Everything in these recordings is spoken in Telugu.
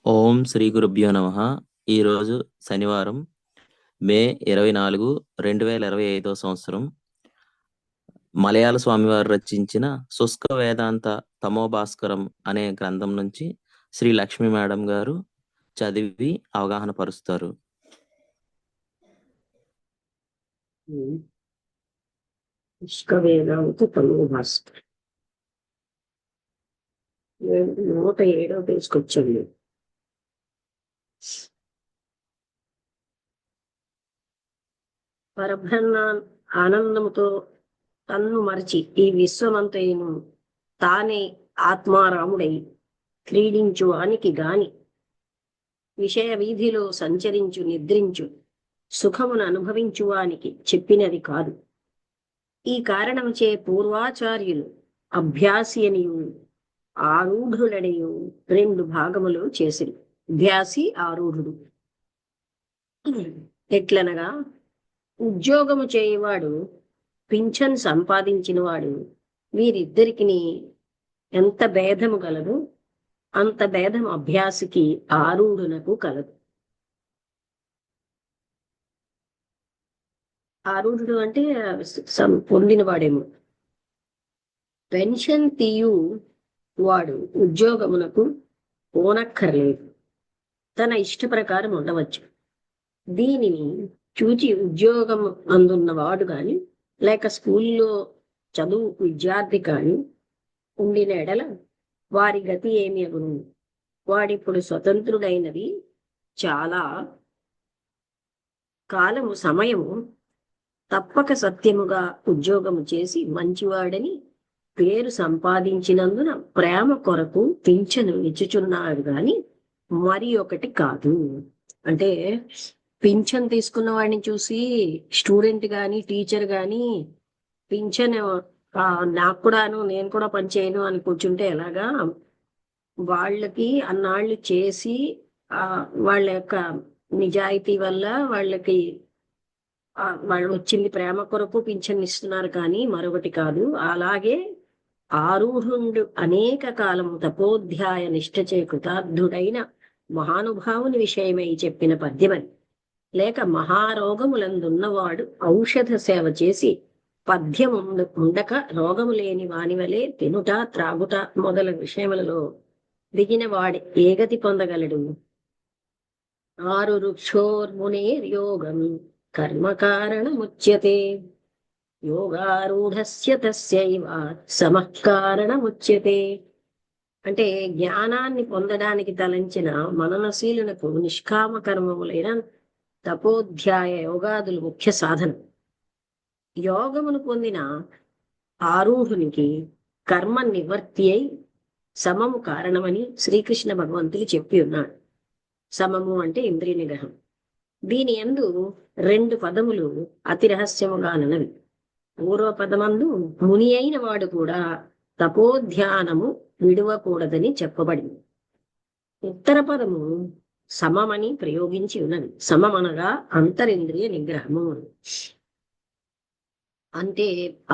ఓం శ్రీ గురుభ్యో నమః. ఈరోజు శనివారం, మే 24, 2025 సంవత్సరం. మలయాళ స్వామివారు రచించిన శుష్క వేదాంత తమోభాస్కరం అనే గ్రంథం నుంచి శ్రీ లక్ష్మీ మేడం గారు చదివి అవగాహన పరుస్తారు. వేదాంత తమోభాస్కర్ 107వ పేజ్కి వచ్చండి. పరబ్రహ్మ ఆనందముతో తన్ను మరచి ఈ విశ్వమంతయును తానే ఆత్మారాముడై క్రీడించువానికి గాని విషయ వీధిలో సంచరించు నిద్రించు సుఖమును అనుభవించువానికి చెప్పినది కాదు. ఈ కారణముచే పూర్వాచార్యులు అభ్యాసి అనియు ఆరూఢులనియు 2 భాగములు చేసిరి. అభ్యాసి ఆరూఢుడు ఎట్లనగా, ఉద్యోగము చేయవాడు పింఛన్ సంపాదించిన వాడు వీరిద్దరికి ఎంత భేదము కలదు అంత భేదం అభ్యాసికి ఆరూఢునకు కలదు. ఆరూఢుడు అంటే పొందినవాడేమో. పెన్షన్ తీయు వాడు ఉద్యోగమునకు పోనక్కర్లేదు, తన ఇష్ట ప్రకారం ఉండవచ్చు. దీనిని చూచి ఉద్యోగం అందున్నవాడు గాని లేక స్కూల్లో చదువు విద్యార్థి కాని ఉండిన ఎడల వారి గతి ఏమి అగును? వాడిప్పుడు స్వతంత్రుడైనది చాలా కాలము సమయము తప్పక సత్యముగా ఉద్యోగము చేసి మంచివాడని పేరు సంపాదించినందున ప్రేమ కొరకు పింఛను ఇచ్చుచున్నాడు గాని మరి ఒకటి కాదు. అంటే పింఛన్ తీసుకున్న వాడిని చూసి స్టూడెంట్ గాని టీచర్ గాని పింఛన్ నాకు కూడాను నేను కూడా పని చేయను అని కూర్చుంటే ఎలాగా? వాళ్ళకి అన్నాళ్ళు చేసి వాళ్ళ యొక్క నిజాయితీ వల్ల వాళ్ళకి వాళ్ళు వచ్చింది ప్రేమ కొరకు పింఛన్ ఇస్తున్నారు కానీ మరొకటి కాదు. అలాగే ఆరూఢుండు అనేక కాలము తపోధ్యాయ నిష్ఠ చే కృతార్థుడైన మహానుభావుని విషయమై చెప్పిన పద్యమని, లేక మహారోగములందున్నవాడు ఔషధ సేవ చేసి పద్యము ఉండక రోగము లేని వాని వలె తినుట త్రాగుట మొదల విషయములలో దిగిన వాడి ఏ గతి పొందగలడు? ఆరు వృక్షోర్మునేర్యోగం కర్మకారణముచ్యతే యోగారూఢస్య తస్యైవ సమఃకారణముచ్యతే. అంటే జ్ఞానాన్ని పొందడానికి తలంచిన మననశీలునకు నిష్కామ కర్మములైన తపోధ్యాయ యోగాదులు ముఖ్య సాధన. యోగమును పొందిన ఆరూఢునికి కర్మ నివర్తి అయి సమము కారణమని శ్రీకృష్ణ భగవంతులు చెప్పి ఉన్నాడు. సమము అంటే ఇంద్రియ నిగ్రహం. దీని యందు 2 పదములు అతి రహస్యముగానవి. పూర్వ పదమందు ముని అయిన వాడు కూడా తపోధ్యానము విడవకూడదని చెప్పబడింది. ఉత్తర పదము సమమని ప్రయోగించి ఉన్నది. సమమనగా అంతరింద్రియ నిగ్రహము. అంటే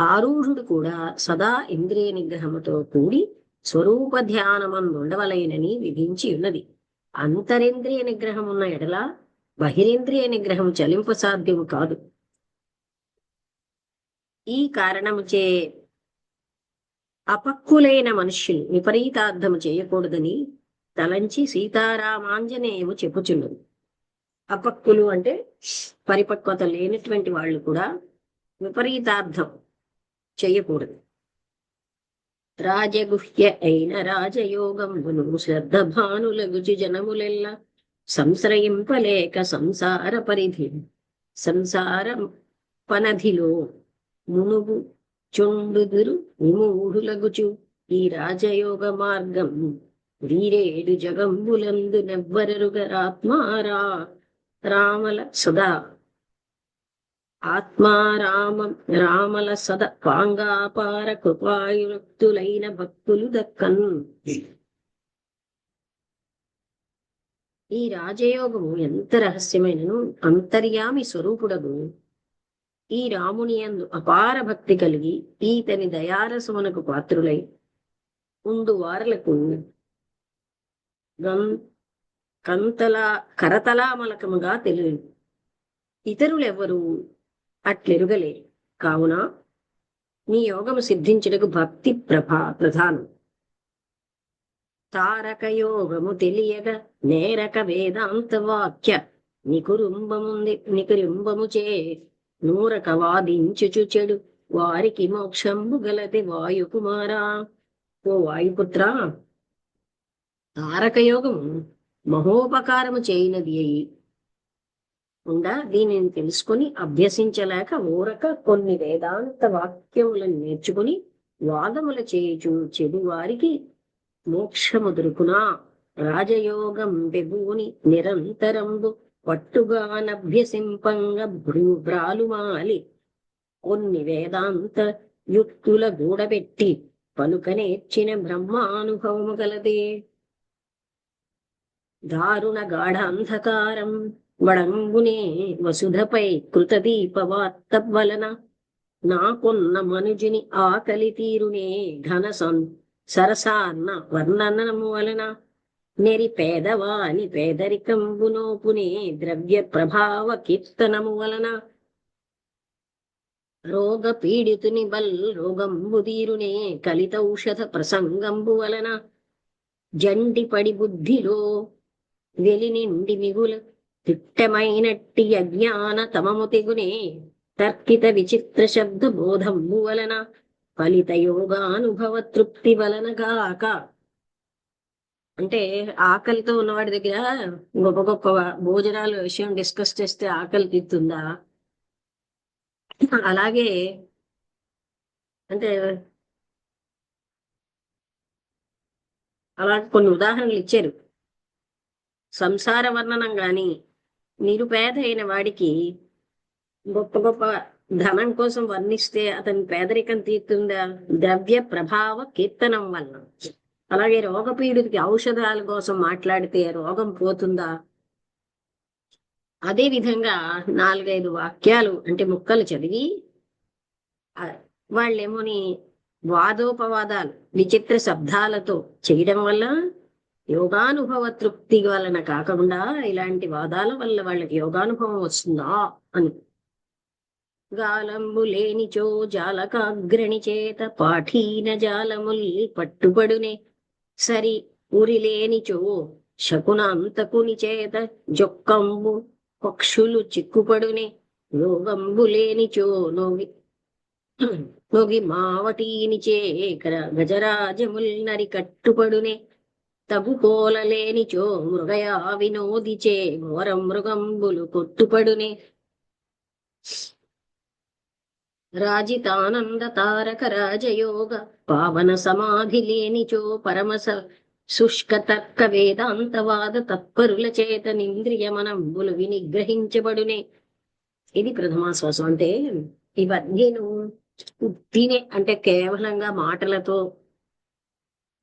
ఆరూఢుడు కూడా సదా ఇంద్రియ నిగ్రహముతో కూడి స్వరూప ధ్యానమందుండవలైనని విధించి ఉన్నది. అంతరింద్రియ నిగ్రహం ఉన్న ఎడల బహిరేంద్రియ నిగ్రహం చలింప సాధ్యము కాదు. ఈ కారణముచే అపక్వులైన మనుష్యులు విపరీతార్థము చేయకూడదని తలంచి సీతారామాంజనేయము చెప్పుచున్నది. అపక్వులు అంటే పరిపక్వత లేనటువంటి వాళ్ళు కూడా విపరీతార్థం చేయకూడదు. రాజగుహ్య అయిన రాజయోగంబును శ్రద్ధ భానులగుచు జనములెల్ల సంశ్రయింపలేక సంసార పరిధి సంసార పనధిలో మునుగు చుండుదురు విమూఢులగుచు ఈ రాజయోగ మార్గం వీరేడు జగంబులందు నెవ్వరరుగరాత్మారా రామల సదా ఆత్మారామం రామల సద పాంగాపార కృపాయుక్తులైన భక్తులు దక్కన్. ఈ రాజయోగము ఎంత రహస్యమైనను అంతర్యామి స్వరూపుడగు ఈ రాముని యందు అపార భక్తి కలిగి ఈతని దయారసమునకు పాత్రులై ఉండు వారలకు కరతలామలకముగా తెలియదు. ఇతరులెవరు అట్లెరుగలేరు. కావున నీ యోగము సిద్ధించుటకు భక్తి ప్రధానం. తారక యోగము తెలియగ నేరక వేదాంత వాక్య నికురింబము చే నూరక వాదించుచు చెడు వారికి మోక్షంబు గలది వాయుకుమారా. ఓ వాయుపుత్ర, తారక యోగము మహోపకారము చేయనది అయి దీనిని తెలుసుకుని అభ్యసించలేక ఊరక కొన్ని వేదాంత వాక్యములను నేర్చుకుని వాదముల చేయుచు చెడు వారికి మోక్షము దొరుకునా. రాజయోగం బెబూని నిరంతరంబు పట్టుగానభ్యసింపంగ భ్రాలుమాలి కొన్ని వేదాంత యుక్తుల గూడబెట్టి పలుకనేర్చిన బ్రహ్మానుభవము గలదే. దారుణ గాఢాంధకారం వడంగునే వసుధపై కృతదీపవార్త వలన నాకున్న మనుజుని ఆకలి తీరునే ఘన సరసాన్న వర్ణనము వలన నెరి పేదవాని పేదరికంబునోపునే ద్రవ్య ప్రభావ కీర్తనము వలన రోగ పీడితుని రోగంబు తీరునే కలితౌషధ ప్రసంగంబు వలన జంటిపడి బుద్ధిలో వెలినిండి మిగుల తిట్టమైనట్టి అజ్ఞాన తమము తెగునే తర్కిత విచిత్ర శబ్ద బోధంబు వలన ఫలిత యోగానుభవ తృప్తి వలన గాక. అంటే ఆకలితో ఉన్నవాడి దగ్గర గొప్ప గొప్ప భోజనాల విషయం డిస్కస్ చేస్తే ఆకలి తీరుతుందా? అలాగే అంటే అలా కొన్ని ఉదాహరణలు ఇచ్చారు. సంసార వర్ణనం గాని నిరుపేద అయిన వాడికి గొప్ప గొప్ప ధనం కోసం వర్ణిస్తే అతని పేదరికం తీరుతుందా? ద్రవ్య ప్రభావ కీర్తనం వలన. అలాగే రోగపీడితికి ఔషధాల కోసం మాట్లాడితే రోగం పోతుందా? అదే విధంగా 4-5 వాక్యాలు అంటే ముక్కలు చదివి వాళ్ళేమోని వాదోపవాదాలు విచిత్ర శబ్దాలతో చేయడం వల్ల యోగానుభవ తృప్తి వలన కాకుండా ఇలాంటి వాదాల వల్ల వాళ్ళకి యోగానుభవం వస్తుందా అని. గాలంబు లేనిచో జాలకాగ్రణి చేత పాఠీన జాలముల్ పట్టుబడునే సరి ఉరి లేనిచో శకునాంతకుని చేత జొక్కంబు పక్షులు చిక్కుపడునే యోగంబు లేనిచో నొగి మావటీనిచే గజరాజముల్ నరి కట్టుపడునే తగుకోల లేనిచో మృగయా వినోదిచే ఘోర మృగంబులు కొట్టుపడునే రాజితానంద తారక రాజయోగ పావన సమాధి లేనిచో పరమస శుష్క తర్క వేదాంతవాద తత్పరుల చేత నింద్రియమనంబులు వినిగ్రహించబడునే. ఇది ప్రథమాశ్వాసం. అంటే ఇవన్నీ తినే అంటే కేవలంగా మాటలతో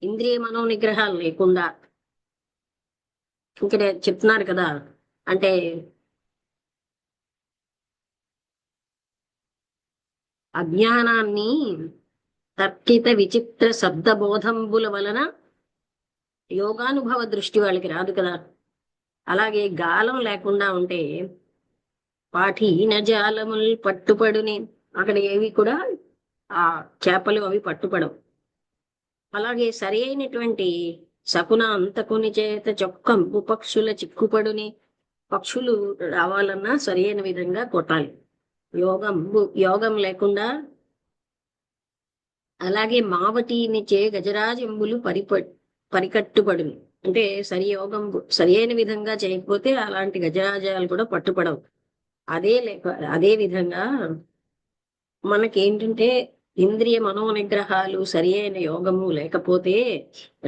ఇంద్రియ మనో నిగ్రహాలు లేకుండా ఇక్కడ చెప్తున్నారు కదా, అంటే అజ్ఞానాన్ని తర్కిత విచిత్ర శబ్దబోధంబుల వలన యోగానుభవ దృష్టి వాళ్ళకి రాదు కదా. అలాగే గాలం లేకుండా ఉంటే పాఠీన జాలముల్ పట్టుపడుని, అక్కడ ఏవి కూడా ఆ చేపలు అవి పట్టుపడవు. అలాగే సరి అయినటువంటి శకున అంతకుని చేత చొక్కంపు పక్షుల చిక్కుపడుని, పక్షులు రావాలన్నా సరి అయిన విధంగా కొట్టాలి. యోగం లేకుండా. అలాగే మావటిని చే గజరాజంబులు పరికట్టుపడును, అంటే సరి అయిన విధంగా చేయకపోతే అలాంటి గజరాజాలు కూడా పట్టుపడవు. అదే విధంగా మనకేంటంటే ఇంద్రియ మనోనిగ్రహాలు సరి అయిన యోగము లేకపోతే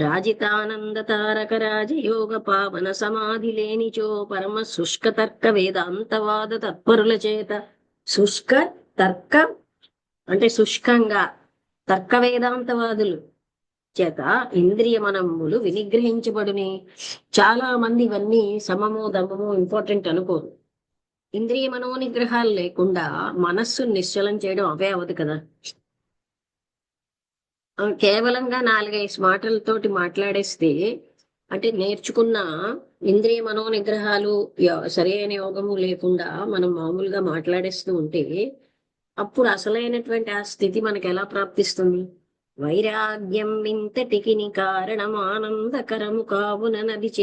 రాజితానంద తారక రాజయోగ పావన సమాధి లేనిచో పరమ శుష్క తర్క వేదాంతవాద తత్పరుల చేత శుష్క తర్క అంటే శుష్కంగా తర్క వేదాంతవాదులు చేత ఇంద్రియ మనములు వినిగ్రహించబడుని. చాలా మంది ఇవన్నీ సమము దమము ఇంపార్టెంట్ అనుకోరు. ఇంద్రియ మనోనిగ్రహాలు లేకుండా మనస్సు నిశ్చలం చేయడం అవే అవదు కదా. కేవలంగా 4-5 మాటలతోటి మాట్లాడేస్తే అంటే నేర్చుకున్న ఇంద్రియ మనో నిగ్రహాలు సరైన యోగము లేకుండా మనం మామూలుగా మాట్లాడేస్తూ ఉంటే అప్పుడు అసలైనటువంటి ఆ స్థితి మనకు ఎలా ప్రాప్తిస్తుంది? వైరాగ్యం ఇంతటికి కారణం ఆనందకరము కావున నది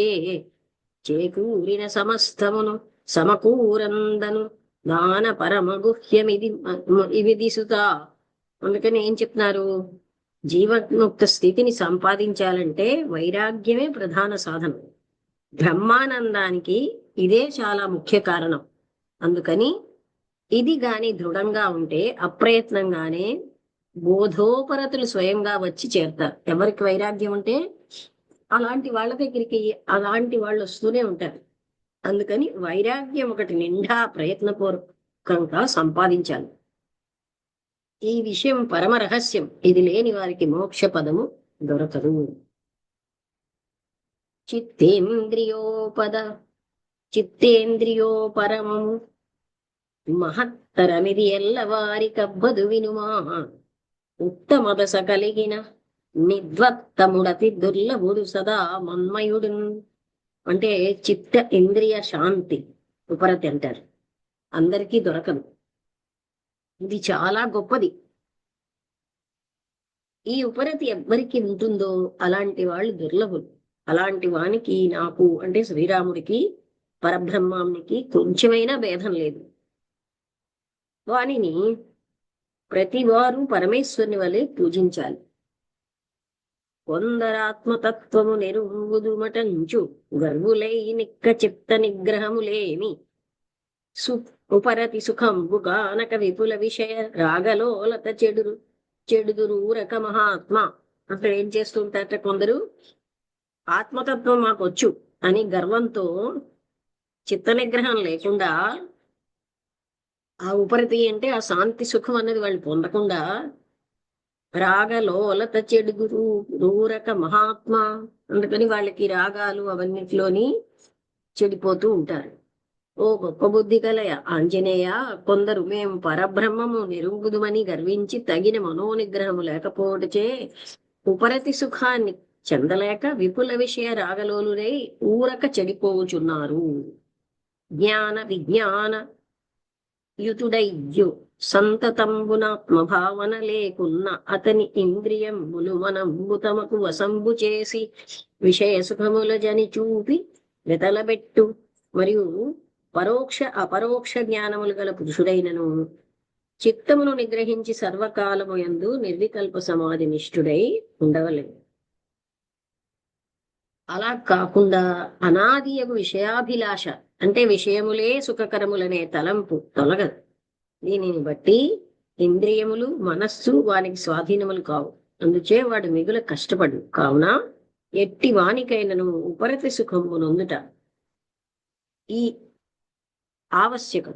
చేకూరిన సమస్తమును సమకూరందను దాన పరమ గుహ్యమిది ఇవి దిసుతా. అందుకని ఏం చెప్తున్నారు? జీవన్ముక్త స్థితిని సంపాదించాలంటే వైరాగ్యమే ప్రధాన సాధనం. బ్రహ్మానందానికి ఇదే చాలా ముఖ్య కారణం. అందుకని ఇది గాని దృఢంగా ఉంటే అప్రయత్నంగానే బోధోపరతులు స్వయంగా వచ్చి చేరతారు. ఎవరికి వైరాగ్యం ఉంటే అలాంటి వాళ్ళ దగ్గరికి అలాంటి వాళ్ళు వస్తూనే ఉంటారు. అందుకని వైరాగ్యం ఒకటి నిండా ప్రయత్నపూర్వకంగా సంపాదించాలి. ఈ విషయం పరమ రహస్యం. ఇది లేని వారికి మోక్ష పదము దొరకదు. చిత్తేంద్రియోపరమము మహత్తరమిది ఎల్లవారి కబ్బదు వినుమా. ఉత్తమదశ కలిగిన నిద్వత్తముడతి దుర్లభుడు సదా మన్మయుడు. అంటే చిత్త ఇంద్రియ శాంతి ఉపరతి అంటారు. అందరికీ దొరకదు. ఇది చాలా గొప్పది. ఈ ఉపరతి ఎవ్వరికి ఉంటుందో అలాంటి వాళ్ళు దుర్లభులు. అలాంటి వానికి నాకు అంటే శ్రీరాముడికి పరబ్రహ్మానికి కొంచెమైనా భేదం లేదు. వానిని ప్రతి వారు పరమేశ్వరుని వలె పూజించాలి. కొందరాత్మతత్వము నెరుగుదుమటంచు గర్వులై నిక్క చిత్త నిగ్రహములేమి ఉపరతి సుఖంబు గానక విపుల విషయ రాగలోలత చెడుదురూరక మహాత్మ. అక్కడ ఏం చేస్తుంటారట కొందరు, ఆత్మతత్వం మాకొచ్చు అని గర్వంతో చిత్త నిగ్రహం లేకుండా ఆ ఉపరతి అంటే ఆ శాంతి సుఖం అన్నది వాళ్ళు పొందకుండా రాగలోలత చెడుగురూరక మహాత్మ. అందుకని వాళ్ళకి రాగాలు అవన్నిటిలోని చెడిపోతూ ఉంటారు. ఓ గొప్ప బుద్ధి కలయ ఆంజనేయ, కొందరు మేము పరబ్రహ్మము నిరుంగుదుమని గర్వించి తగిన మనోనిగ్రహము లేకపోవటచే ఉపరతి సుఖాన్ని చెందలేక విపుల విషయ రాగలోలురై ఊరక చెడిపోవుచున్నారు. జ్ఞాన విజ్ఞాన యుతుడయ్యు సంతతంబునాత్మభావన లేకున్న అతని ఇంద్రియములు మనంబు తమకు వసంబు చేసి విషయ సుఖముల జని చూపి వెతలబెట్టు. మరియు పరోక్ష అపరోక్ష జ్ఞానములు గల పురుషుడైనను చిత్తమును నిగ్రహించి సర్వకాలము యందు నిర్వికల్ప సమాధి నిష్ఠుడై ఉండవలేదు. అలా కాకుండా అనాదియగు విషయాభిలాష అంటే విషయములే సుఖకరములనే తలంపు తొలగదు. దీనిని బట్టి ఇంద్రియములు మనస్సు వానికి స్వాధీనములు కావు. అందుచే వాడు మిగుల కష్టపడు. కావున ఎట్టి వానికైనను ఉపరతి సుఖము నొందుట ఈ ఆవశ్యకం.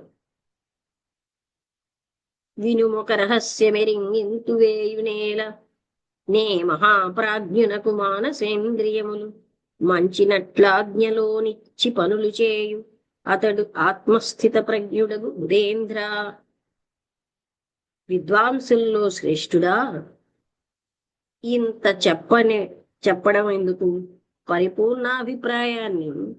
వినుమొక రహస్యమెరింగింతు వేయునేల నే మహాప్రాజ్ఞునకు మానసేంద్రియములు మంచినట్లాజ్ఞలోనిచ్చి పనులు చేయు అతడు ఆత్మస్థిత ప్రజ్ఞుడగు బుధేంద్ర. విద్వాంసుల్లో శ్రేష్ఠుడా, ఇంత చెప్పడం ఎందుకు? పరిపూర్ణాభిప్రాయాన్ని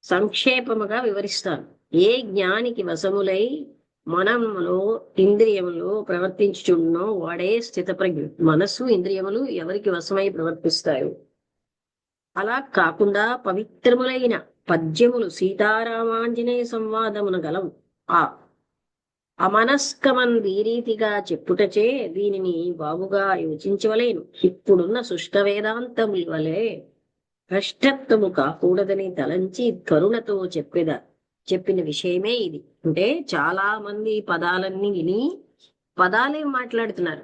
సంక్షేపముగా వివరిస్తాను. ఏ జ్ఞానికి వశములై మనములో ఇంద్రియములు ప్రవర్తించుచున్నో వాడే స్థిత ప్రజ్ఞుడు. మనస్సు ఇంద్రియములు ఎవరికి వశమై ప్రవర్తిస్తాయో అలా కాకుండా పవిత్రములైన పద్యములు సీతారామాంజనేయ సంవాదమున గలవు. ఆ అమనస్కమంది ఈ రీతిగా చెప్పుటచే దీనిని బాగుగా యోచించవలేను. ఇప్పుడున్న శుష్క వేదాంతముల వలె భ్రష్టత్వము కాకూడదని తలంచి కరుణతో చెప్పిన విషయమే ఇది. అంటే చాలా మంది పదాలన్నీ విని పదాలే మాట్లాడుతున్నారు.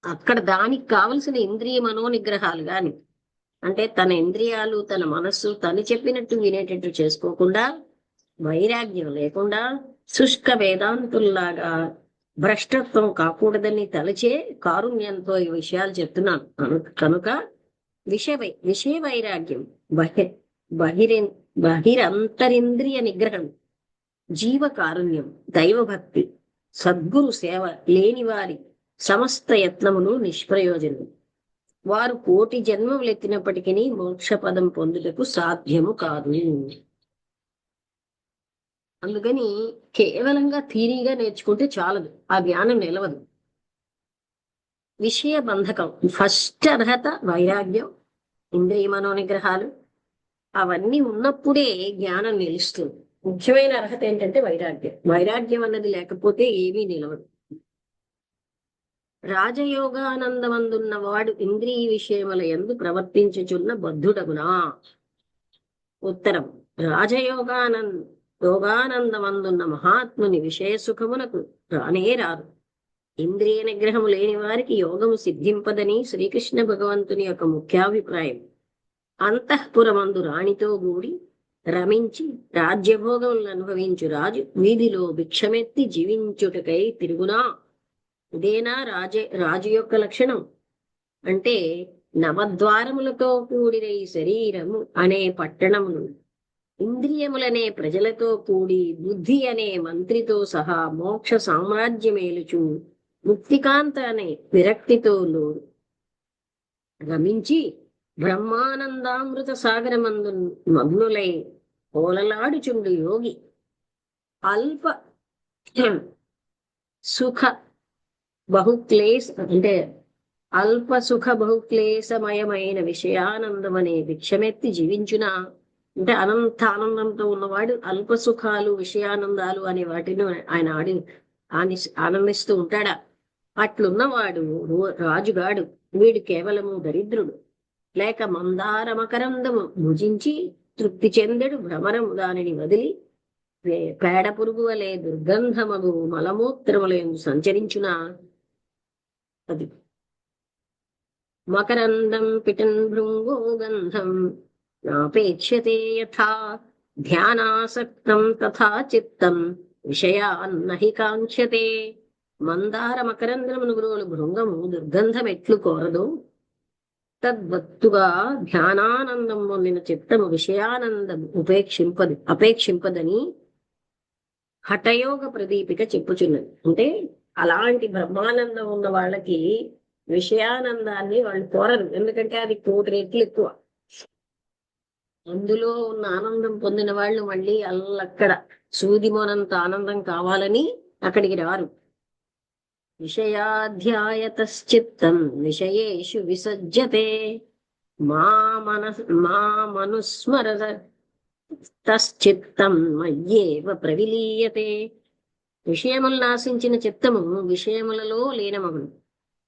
అక్కడ దానికి కావలసిన ఇంద్రియ మనోనిగ్రహాలు గాని అంటే తన ఇంద్రియాలు తన మనస్సు తను చెప్పినట్టు వినేటట్టు చేసుకోకుండా వైరాగ్యం లేకుండా శుష్క వేదాంతుల్లాగా భ్రష్టత్వం కాకూడదని తలచే కారుణ్యంతో ఈ విషయాలు చెప్తున్నాను. కనుక విషయ వైరాగ్యం బహిరంతరింద్రియ నిగ్రహం, జీవకారుణ్యం, దైవభక్తి, సద్గురు సేవ లేని వారి సమస్త యత్నములు నిష్ప్రయోజనం. వారు కోటి జన్మములు ఎత్తినప్పటికీ మోక్షపదం పొందుటకు సాధ్యము కాదు. అందుకని కేవలంగా థీరీగా నేర్చుకుంటే చాలదు, ఆ జ్ఞానం నిలవదు. విషయ బంధకం ఫస్ట్ అర్హత వైరాగ్యం, ఇంద్రియ మనోనిగ్రహాలు అవన్నీ ఉన్నప్పుడే జ్ఞానం నిలుస్తుంది. ముఖ్యమైన అర్హత ఏంటంటే వైరాగ్యం. వైరాగ్యం అన్నది లేకపోతే ఏమీ నిలవదు. రాజయోగానందమందున్నవాడు ఇంద్రియ విషయముల యందు ప్రవర్తించుచున్న బద్ధుడగునా. ఉత్తరం: యోగానందమందున్న మహాత్ముని విషయ సుఖమునకు రానే రాదు. ఇంద్రియ నిగ్రహము లేని వారికి యోగము సిద్ధింపదని శ్రీకృష్ణ భగవంతుని యొక్క ముఖ్యాభిప్రాయం. అంతఃపురమందు రాణితో కూడి రమించి రాజ్యభోగములను అనుభవించు రాజు వీధిలో భిక్షమెత్తి జీవించుటకై తిరుగునా. ఇదేనా రాజు యొక్క లక్షణం? అంటే నవద్వారములతో కూడిన ఈ శరీరము అనే పట్టణమును ఇంద్రియములనే ప్రజలతో కూడి బుద్ధి అనే మంత్రితో సహా మోక్ష సామ్రాజ్యమేలుచు ముక్తికాంత అనే విరక్తితో రమించి బ్రహ్మానందామృత సాగరమందు మగ్నులై ఓలలాడుచుండు యోగి అల్ప సుఖ సుఖ బహుక్లేశమయమైన విషయానందం అనే భిక్షమెత్తి జీవించునా. అంటే అనంత ఆనందంతో ఉన్నవాడు అల్ప సుఖాలు విషయానందాలు అనే వాటిని ఆయన ఆనందిస్తూ ఉంటాడా? అట్లున్నవాడు రాజుగాడు. వీడు కేవలము దరిద్రుడు. లేక మందార మకరందము భుజించి తృప్తి చెందడు భ్రమరము దానిని వదిలి పేడ పురుగు వలె దుర్గంధమగు మలమూత్రములందు సంచరించునా. అది మకరందం పిటన్ భృంగో గంధం నాపేక్ష్యతే యథా ధ్యానాసక్తం తథా చిత్తం విషయాన్నహి కాంక్షతే. మందార మకరంద్రమును గురువులు భృంగము దుర్గంధం ఎట్లు కోరదో తద్వత్తుగా ధ్యానానందం పొందిన చిత్తము విషయానందం అపేక్షింపదని హఠయోగ ప్రదీపిక చెప్పుచున్నది. అంటే అలాంటి బ్రహ్మానందం ఉన్న వాళ్ళకి విషయానందాన్ని వాళ్ళు కోరరు. ఎందుకంటే అది 1,000 రెట్లు ఎక్కువ. అందులో ఉన్న ఆనందం పొందిన వాళ్ళు మళ్ళీ అల్లక్కడ సూదిమోనంత ఆనందం కావాలని అక్కడికి రారు. విషయాధ్యాయతశ్చిత్తం విషయేషు విసజ్జతే మా మనుస్మరత తశ్చిత్తం మయ్యేవ ప్రవిలీయతే. విషయములు నాశించిన చిత్తము విషయములలో లీనమగును.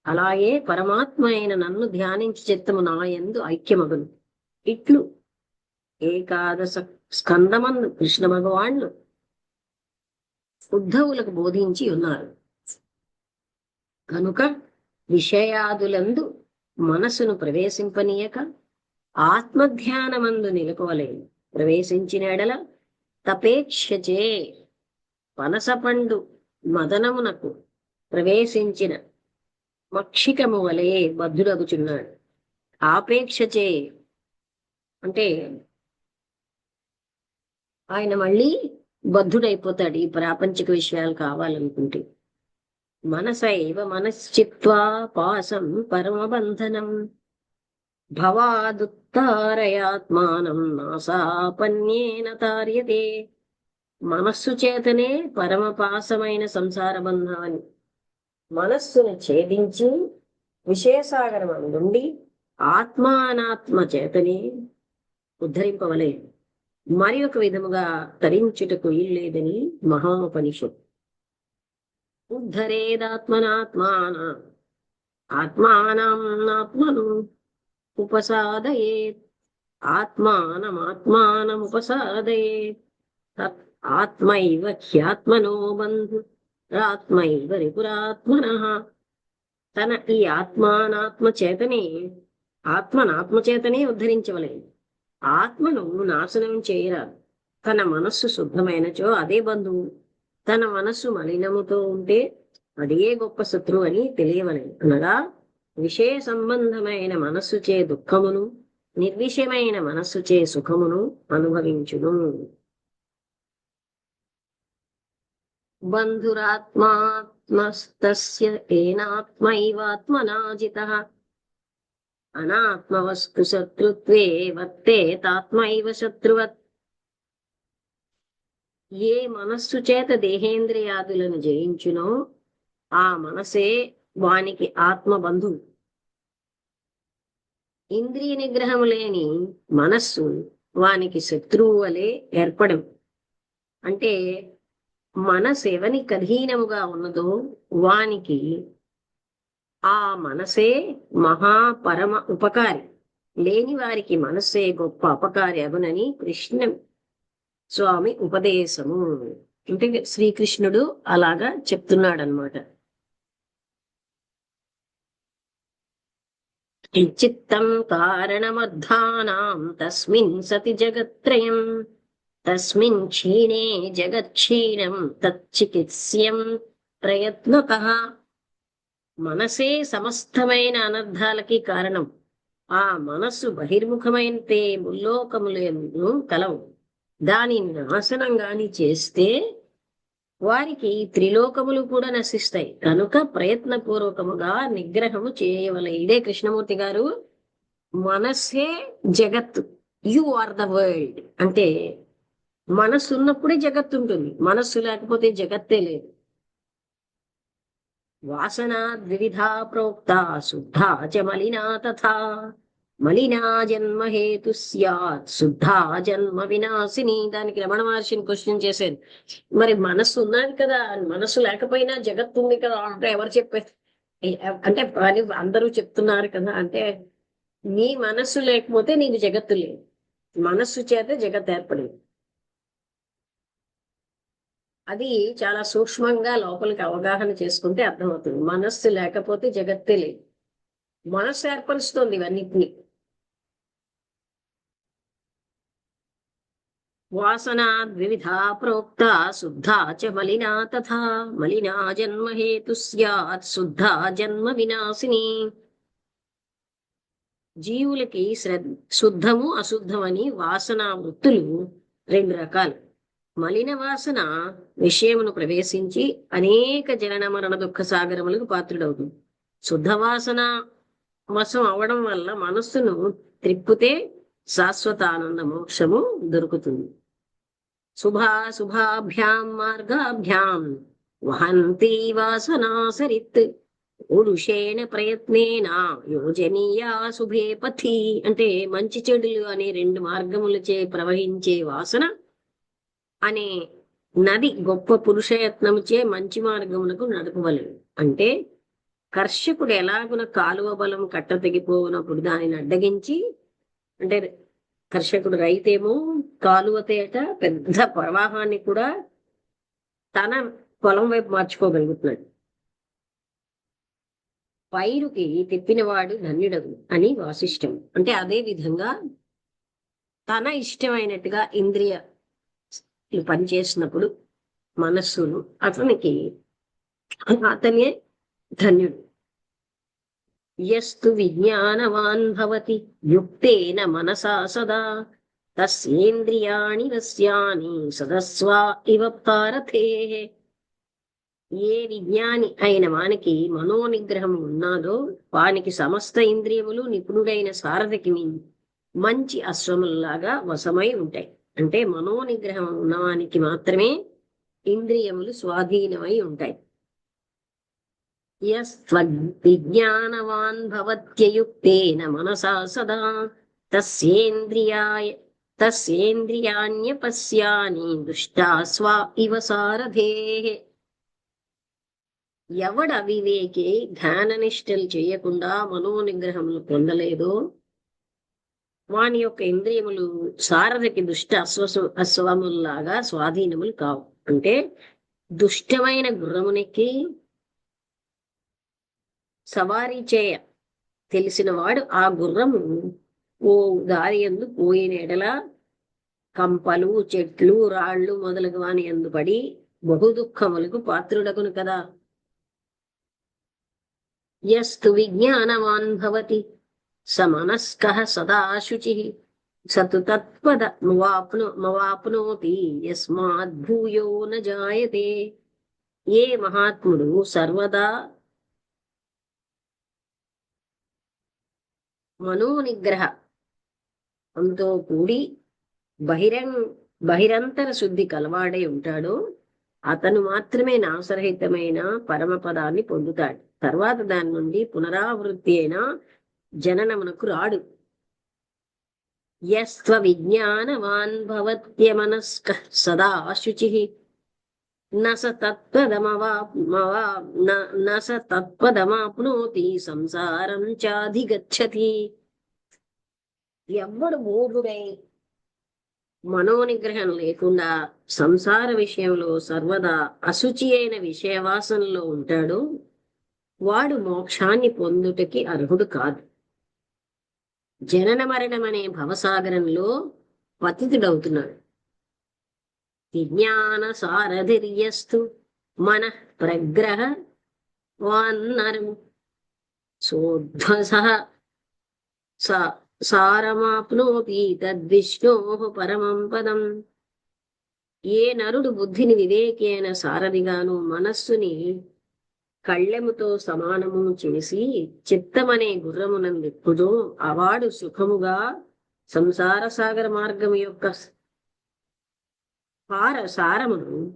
అలాగే పరమాత్మ అయిన నన్ను ధ్యానించి చిత్తము నాయందు ఐక్యమగును. ఇట్లు ఏకాదశ స్కందమందు కృష్ణ భగవాన్లు ఉద్ధవులకు బోధించి ఉన్నారు. కనుక విషయాదులందు మనసును ప్రవేశింపనీయక ఆత్మధ్యానమందు నిలుపవలేను. ప్రవేశించిన ఎడల తపేక్షచే పనసపండు మదనమునకు ప్రవేశించిన మక్షికము వలె బద్ధుడగుచున్నాడు. ఆపేక్షచే అంటే ఆయన మళ్ళీ బద్ధుడైపోతాడు ఈ ప్రాపంచిక విషయాలు కావాలనుకుంటే. మనసైవ మనశ్చిత్వా పాసం పరమబంధనం భవాదుత్తారయాత్మానం నాసాపన్యేన తార్యతే. మనస్సు చేతనే పరమపాసమైన సంసార బంధాన్ని మనస్సును ఛేదించి విశేషాగరం నుండి ఆత్మానాత్మ చేతనే ఉద్ధరింపవలేదు. మరి ఒక విధముగా తరించుటకు ఇల్లేదని మహోపనిషత్. ఆత్మానమాత్మను ఉపసాదయేత్ ఆత్మానమాత్మానముపసాదయేత్ తత్ ఆత్మైవ హ్యాత్మనో బంధు ఆత్మైవ రిపురాత్మనః. తన ఈ ఆత్మానాత్మ చేతనే ఉద్ధరించవలేదు. ఆత్మను నాశనం చేయరాదు. తన మనస్సు శుద్ధమైనచో అదే బంధువు. తన మనస్సు మలినముతో ఉంటే అదే గొప్ప శత్రువు అని తెలియవలేదు. అనగా విషయ సంబంధమైన మనస్సుచే దుఃఖమును, నిర్విషయమైన మనస్సుచే సుఖమును అనుభవించును. బంధురాత్మాత్మస్తస్య ఏనాత్మైవాత్మనాజితః అనాత్మవస్తు శత్రుత్వే వర్తేతాత్మైవ శత్రువత్. ఏ మనస్సు చేత దేహేంద్రియాదులను జయించునో ఆ మనసే వానికి ఆత్మ బంధువు. ఇంద్రియ నిగ్రహం లేని మనస్సు వానికి శత్రువు వలె ఏర్పడం. అంటే మనసు ఎవనికి అధీనముగా ఉన్నదో వానికి ఆ మనసే మహాపరమ ఉపకారి, లేని వారికి మనస్సే గొప్ప అపకారి అగునని కృష్ణ స్వామి ఉపదేశము. అంటే శ్రీకృష్ణుడు అలాగా చెప్తున్నాడనమాట. చిత్తం కారణమర్థానాం తస్మిన్ సతి జగత్రయం తస్మిన్ క్షీణే జగక్షీణం తచ్చికిత్స్యం ప్రయత్నతః. మనసే సమస్తమైన అనర్థాలకి కారణం. ఆ మనస్సు బహిర్ముఖమైతే ముల్లోకములను కలవు. దానిని నాశనం గాని చేస్తే వారికి త్రిలోకములు కూడా నశిస్తాయి. కనుక ప్రయత్నపూర్వకముగా నిగ్రహము చేయవలె. ఇదే కృష్ణమూర్తి గారు మనస్సే జగత్తు, యు ఆర్ ద వరల్డ్ అంటే మనస్సు ఉన్నప్పుడే జగత్తు ఉంటుంది, మనస్సు లేకపోతే జగత్తే లేదు. వాసన ద్విధా ప్రోక్త శుద్ధా చ మలినా తథా. మలినా జన్మ హేతు స్యాత్ శుద్ధా జన్మ వినాశిని. దానికి రమణ మహర్షిని క్వశ్చన్ చేశారు, మరి మనస్సు ఉన్నది కదా, మనస్సు లేకపోయినా జగత్తు ఉంది కదా అంటే ఎవరు చెప్పారు అంటే అని అందరూ చెప్తున్నారు కదా అంటే, నీ మనస్సు లేకపోతే నీకు జగత్తు లేదు, మనస్సు చేత జగత్ ఏర్పడింది. అది చాలా సూక్ష్మంగా లోపలికి అవగాహన చేసుకుంటే అర్థమవుతుంది. మనస్సు లేకపోతే జగత్తే లేదు, మనస్సు ఏర్పరుస్తుంది ఇవన్నిటిని. వాసనా ద్విధా ప్రోక్త శుద్ధా చ మలినా తథా. మలినా జన్మ హేతు స్యాత్ శుద్ధా జన్మ వినాశిని. జీవులకి శుద్ధము అశుద్ధమని వాసన వృత్తులు రెండు రకాలు. మలిన వాసన విషయమును ప్రవేశించి అనేక జనన మరణ దుఃఖ సాగరములకు పాత్రుడవుతుంది. శుద్ధ వాసన వశం అవడం వల్ల మనస్సును త్రిప్పితే శాశ్వత ఆనంద మోక్షము దొరుకుతుంది. శుభాశుభాభ్యాం మార్గాభ్యాం వహంతి వాసనా సరిత్ పురుషేణ ప్రయత్నేన యోజనీయా శుభే పథి. అంటే మంచి చెడులు అనే రెండు మార్గములచే ప్రవహించే వాసన అనే నది గొప్ప పురుషయత్నముచే మంచి మార్గమునకు నడపవలెను. అంటే కర్షకుడు ఎలాగున కాలువ బలం కట్ట తెగిపోవునప్పుడు దానిని అడ్డగించి, అంటే కర్షకుడు రైతేమో కాలువ తేట పెద్ద ప్రవాహాన్ని కూడా తన పొలం వైపు మార్చుకోగలుగుతున్నాడు. పైరుకి తిప్పినవాడు ధన్యుడగు అని వాసిష్టం. అంటే అదే విధంగా తన ఇష్టమైనట్టుగా ఇంద్రియ పనిచేసినప్పుడు మనస్సును అతనే ధన్యుడు. యస్తు విజ్ఞానవాన్ భవతి యుక్తేన మనసా సదా తస్యేంద్రియాణి వశ్యాని సదస్వా ఇవ భారతే. ఏ విజ్ఞాని అయిన వానికి మనోనిగ్రహం ఉన్నాదో వానికి సమస్త ఇంద్రియములు నిపుణుడైన సారథికి మంచి అశ్వములలాగా వశమై ఉంటాయి. అంటే మనోనిగ్రహం ఉన్నవానికి మాత్రమే ఇంద్రియములు స్వాధీనమై ఉంటాయి. యస్త్వజ్ఞానవాన్ భవత్యయుక్తేన మనసా సదా తస్యేంద్రియాణ్యపశ్యాని దుష్టా స్వా ఇవ సారథేః. ఎవడ అవివేకి ధ్యాన నిష్టలు చేయకుండా మనోనిగ్రహములు పొందలేదో వాని యొక్క ఇంద్రియములు సారథికి దుష్ట అశ్వముల్లాగా స్వాధీనములు కావు. అంటే దుష్టమైన గుర్రమునెక్కి సవారీ చేయ తెలిసిన వాడు ఆ గుర్రము ఓ దారి యందు పోయిన ఎడల కంపలు చెట్లు రాళ్ళు మొదలగు వాని యందు పడి బహు దుఃఖములకు పాత్రుడగును కదా. యస్తు విజ్ఞానవాన్ భవతి స మనస్కః సదా శుచిః సతు తత్పదమవాప్నోతి యస్మాద్ భూయో న జాయతే. ఏ మహాత్ముడు సర్వదా మనోనిగ్రహంతో కూడి బహిరంతర శుద్ధి కలవాడై ఉంటాడో అతను మాత్రమే నాశరహితమైన పరమపదాన్ని పొందుతాడు. తర్వాత దాని నుండి పునరావృత్తి అయిన జననమునకు రాడు. యస్త్వ విజ్ఞానవాన్ భవత్యమనస్కః సదా శుచిః న స తత్పదమాప్నోతి సంసారం చాధిగచ్చతి. ఎవ్వడు మూఢుడై మనోనిగ్రహం లేకుండా సంసార విషయంలో సర్వదా అశుచి అయిన విషయవాసనలో ఉంటాడో వాడు మోక్షాన్ని పొందుటకి అర్హుడు కాదు. జనన మరణం అనే భవసాగరంలో పతితుడవుతున్నాడు. విజ్ఞాన సారథిర్యస్తు మన ప్రగ్రహ వాన్నరం సోధ్వస సారమాప్నోతి తద్విష్ణోః పరమం పదం. ఏ నరుడు బుద్ధిని వివేకేన సారథిగాను మనస్సుని కళ్ళెముతో సమానము చేసి చిత్తమనే గుర్రమునందెక్కుదో అవాడు సుఖముగా సంసార సాగర మార్గం యొక్క సారమును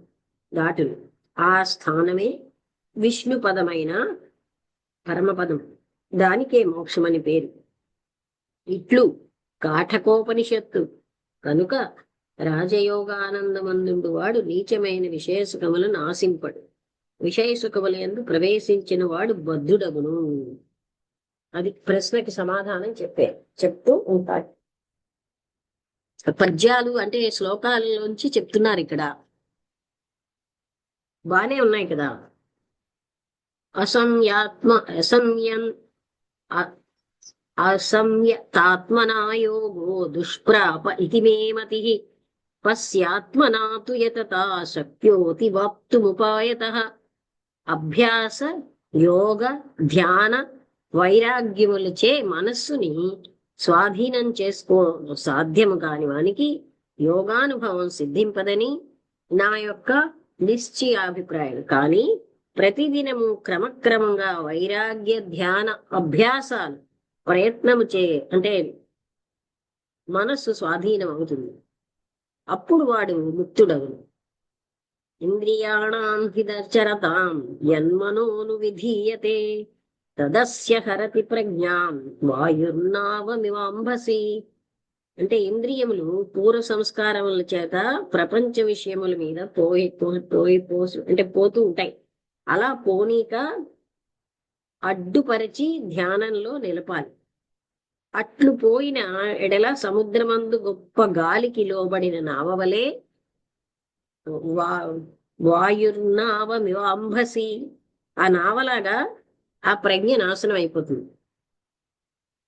దాటును. ఆ స్థానమే విష్ణు పదమైన పరమపదం. దానికే మోక్షమని పేరు. ఇట్లు కాఠకోపనిషత్తు. కనుక రాజయోగానందమందుండు వాడు నీచమైన విషయసుఖములను ఆశింపడు. విషయసుఖములందు ప్రవేశించిన వాడు బద్ధుడగును. అది ప్రశ్నకి సమాధానం చెప్తూ ఉంటాడు. పద్యాలు అంటే శ్లోకాలలోంచి చెప్తున్నారు ఇక్కడ. బానే ఉన్నాయి కదా. అసంయతాత్మనాయోగో దుష్ప్రాప ఇతి మే మతిః పశ్యాత్మనా తు యతతా శక్యోతి వాప్తుముపాయతః. అభ్యాస యోగ ధ్యాన వైరాగ్యములచే మనస్సుని స్వాధీనం చేసుకో సాధ్యము కాని వానికి యోగానుభవం సిద్ధింపదని నా యొక్క నిశ్చయాభిప్రాయం. కానీ ప్రతిదినము క్రమక్రమంగా వైరాగ్య ధ్యాన అభ్యాసాలు ప్రయత్నము అంటే మనస్సు స్వాధీనం అవుతుంది. అప్పుడు వాడు ముక్తుడవును. ఇంద్రియాణాం హిదచరతాం యన్మనోను విధీయతే తదస్య హరతి ప్రజ్ఞాం వాయుర్నావమివాంభసి. అంటే ఇంద్రియములు పూర్వ సంస్కారముల చేత ప్రపంచ విషయముల మీద పోతూ ఉంటాయి. అలా పోనీక అడ్డుపరిచి ధ్యానంలో నిలపాలి. అట్లు పోయిన ఎడల సముద్రమందు గొప్ప గాలికి లోబడిన నావవలే వాయుర్నావమివాంభసి. ఆ నావలాగా ఆ ప్రజ్ఞ నాశనం అయిపోతుంది.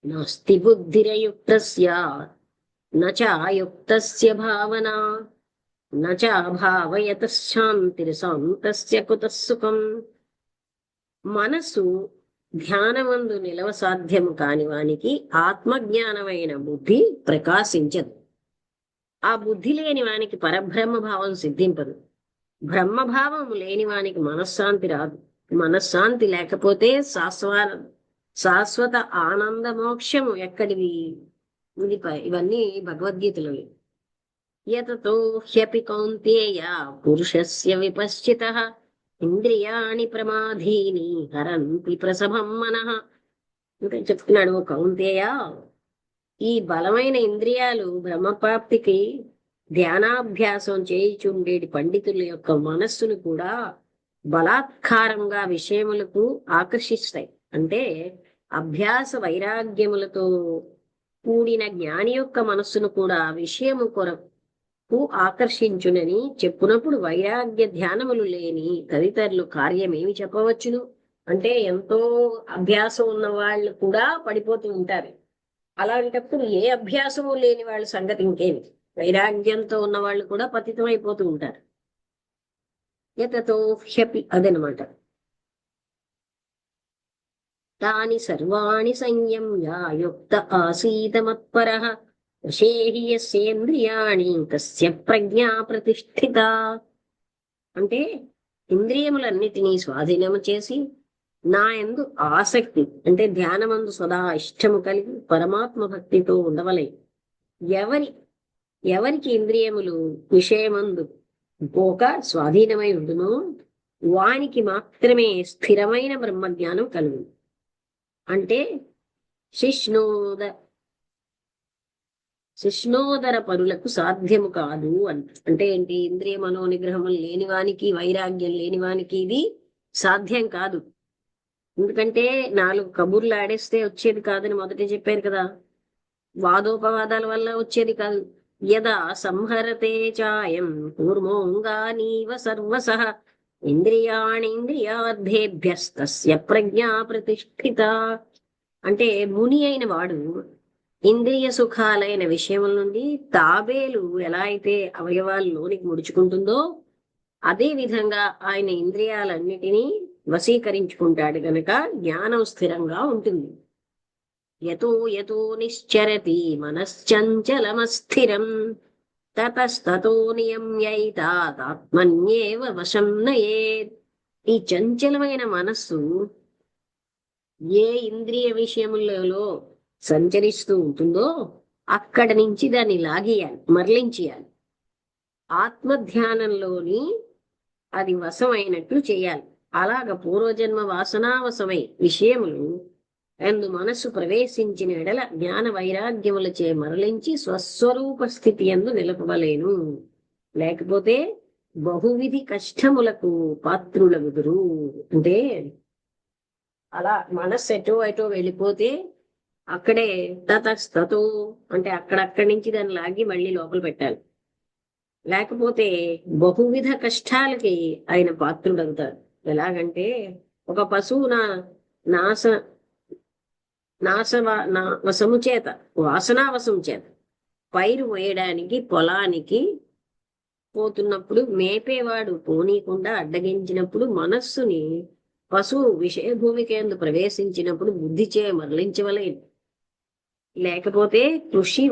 నాస్తి బుద్ధిరయుక్తస్య నచాయుక్తస్య భావన నచాభావయతః శాంతిర్శాంతస్య కుతః సుఖం. మనసు ధ్యానమందు నిలవ సాధ్యము కాని వానికి ఆత్మజ్ఞానమైన బుద్ధి ప్రకాశించదు. ఆ బుద్ధి లేని వానికి పరబ్రహ్మ భావం సిద్ధింపదు. బ్రహ్మభావం లేని వానికి మనశ్శాంతి రాదు. మనశ్శాంతి లేకపోతే శాశ్వత ఆనంద మోక్షము ఎక్కడివి? ఇవన్నీ భగవద్గీతలో. యతతో హ్యపి కౌంతేయ పురుషస్య విపశ్చితః ఇంద్రియాణి ప్రమాధీని హరంతి ప్రసభం మనః. ఇంకా చెప్తున్నాడు, కౌంతేయ, ఈ బలమైన ఇంద్రియాలు బ్రహ్మప్రాప్తికి ధ్యానాభ్యాసం చేయుచుండేటి పండితుల యొక్క మనస్సును కూడా బలాత్కారంగా విషయములకు ఆకర్షిస్తాయి. అంటే అభ్యాస వైరాగ్యములతో కూడిన జ్ఞాని యొక్క మనస్సును కూడా విషయము కొరకు ఆకర్షించునని చెప్పునప్పుడు వైరాగ్య ధ్యానములు లేని తదితరులు కార్యమేమి చెప్పవచ్చును? అంటే ఎంతో అభ్యాసం ఉన్న వాళ్ళు కూడా పడిపోతూ ఉంటారు. అలాంటప్పుడు ఏ అభ్యాసము లేని వాళ్ళ సంగతి ఇంకేమి? వైరాగ్యంతో ఉన్న వాళ్ళు కూడా పతితం అయిపోతూ ఉంటారు. యతతో హ్యపి అదనమాట. తాని సర్వాణి సంయమ్య యుక్త ఆసీత మత్పరః వశేహి యస్యేంద్రియాణి తస్య ప్రజ్ఞా ప్రతిష్ఠిత. అంటే ఇంద్రియములన్నిటినీ స్వాధీనము చేసి నా యందు ఆసక్తి అంటే ధ్యానమందు సదా ఇష్టము కలిగి పరమాత్మ భక్తితో ఉండవలే. ఎవరి ఎవరికి ఇంద్రియములు విషయమందు పోక స్వాధీనమై ఉండునో వానికి మాత్రమే స్థిరమైన బ్రహ్మజ్ఞానం కలుగు. అంటే శిష్ణోద శిష్ణోదర పరులకు సాధ్యము కాదు అంటే ఏంటి? ఇంద్రియ మనోనిగ్రహములు లేని వానికి, వైరాగ్యం లేని వానికి ఇది సాధ్యం కాదు. ఎందుకంటే 4 కబుర్లు ఆడేస్తే వచ్చేది కాదని మొదట చెప్పారు కదా. వాదోపవాదాల వల్ల వచ్చేది కాదు. యదా సంహరతే చాయం కూర్మోంగానీవ సర్వసః ఇంద్రియాణీంద్రియార్థేభ్యస్తస్య ప్రజ్ఞా ప్రతిష్ఠిత. అంటే ముని అయిన వాడు ఇంద్రియ సుఖాలైన విషయముల నుండి తాబేలు ఎలా అయితే అవయవాల్లోనికి ముడుచుకుంటుందో అదే విధంగా ఆయన ఇంద్రియాలన్నిటినీ వశీకరించుకుంటాడు గనక జ్ఞానం స్థిరంగా ఉంటుంది. యతో యతో నిశ్చరతి మనశ్చంచలమస్థిరం తతస్తతో నియమ్యైతాత్మన్యేవ వశం నయేత్. ఈ చంచలమైన మనస్సు ఏ ఇంద్రియ విషయములలో సంచరిస్తూ ఉంటుందో అక్కడి నుంచి దాన్ని లాగేయాలి, మరలించేయాలి. ఆత్మధ్యానంలోని అది వశమైనట్లు చేయాలి. అలాగ పూర్వజన్మ వాసనావశమై విషయములు ఎందు మనస్సు ప్రవేశించిన ఎడల జ్ఞాన వైరాగ్యములచే మరలించి స్వస్వరూప స్థితి ఎందు నిలపవలేను. లేకపోతే బహువిధి కష్టములకు పాత్రులగుదురు. అంటే అలా మనస్సు ఎటో ఎటో వెళ్ళిపోతే అక్కడే తతస్తతో అంటే అక్కడక్కడి నుంచి దాన్ని లాగి మళ్ళీ లోపల పెట్టాలి. లేకపోతే బహువిధ కష్టాలకి ఆయన పాత్రుడవుతారు. ఎలాగంటే ఒక పశువు వశము చేత వాసనావశము చేత పైరు వేయడానికి పొలానికి పోతున్నప్పుడు మేపేవాడు పోనీకుండా అడ్డగించినప్పుడు మనస్సుని పశువు విషయభూమికేందు ప్రవేశించినప్పుడు బుద్ధిచే మరలించవలేదు. లేకపోతే కృషి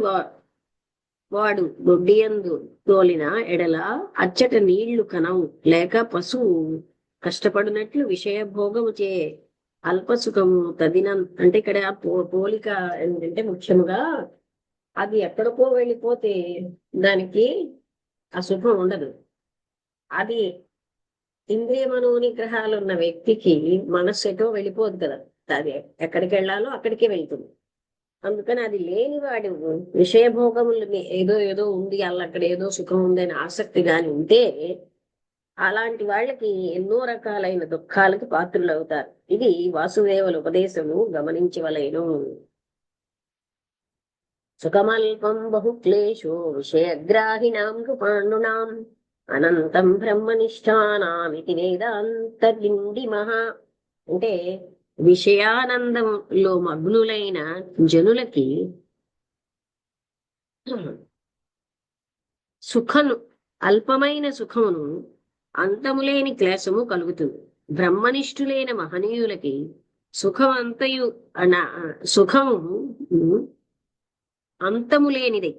వాడు దొడ్డియందు తోలిన ఎడల అచ్చట నీళ్లు కనవు. లేక పశువు కష్టపడినట్లు విషయభోగము చే అల్పసుఖము అంటే ఇక్కడ పోలిక ఏంటంటే ముఖ్యముగా అది ఎక్కడికో వెళ్ళిపోతే దానికి ఆ సుఖం ఉండదు. అది ఇంద్రియ మనోనిగ్రహాలు ఉన్న వ్యక్తికి మనస్సు ఎటో వెళ్ళిపోదు కదా. అది ఎక్కడికి వెళ్ళాలో అక్కడికే వెళ్తుంది. అందుకని అది లేని వాడు విషయభోగములు ఏదో ఏదో ఉంది, అక్కడ ఏదో సుఖం ఉంది అని ఆసక్తి గాని ఉంటే అలాంటి వాళ్ళకి ఎన్నో రకాలైన దుఃఖాలకి పాత్రులు అవుతారు. ఇది వాసుదేవుల ఉపదేశము గమనించవలేను. సుఖమల్పం బహుక్లేశో విషయగ్రాహిణాం కృపాణునాం అనంతం బ్రహ్మనిష్టానామితి వేదాంతర్లిండిమః. అంటే విషయానందంలో మగ్నులైన జనులకి అల్పమైన సుఖమును అంతములేని క్లేశము కలుగుతుంది. బ్రహ్మనిష్ఠులైన మహనీయులకి సుఖము అంతములేనిది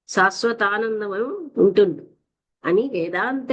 శాశ్వతానందము ఉంటుంది అని వేదాంత